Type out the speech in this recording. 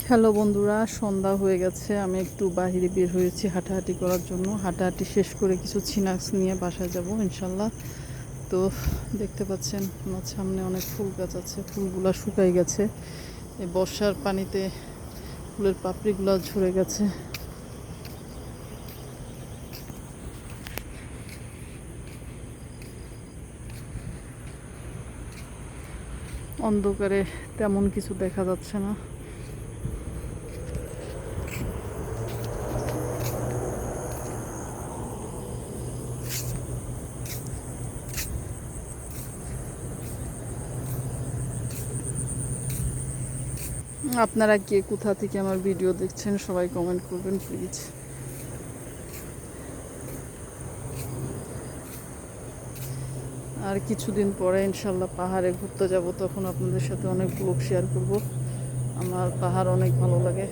Hello বন্ধুরা, সন্ধ্যা হয়ে গেছে। আমি একটু বাইরে বের হয়েছি হাঁটাহাঁটি করার জন্য। হাঁটাহাঁটি শেষ করে কিছু স্ন্যাক্স নিয়ে বাসায় যাব ইনশাল্লাহ। তো দেখতে পাচ্ছেন আমার সামনে অনেক ফুল গাছ আছে, ফুলগুলা শুকাই গেছে। এই বর্ষার পানিতে ফুলের পাপড়িগুলো ঝরে গেছে। অন্ধকারে তেমন কিছু দেখা যাচ্ছে না। আপনারা কে কোথা থেকে আমার ভিডিও দেখছেন সবাই কমেন্ট করবেন প্লিজ। আর কিছুদিন পরে ইনশাল্লাহ পাহাড়ে ঘুরতে যাব, তখন আপনাদের সাথে অনেক ব্লগ শেয়ার করব। আমার পাহাড় অনেক ভালো লাগে।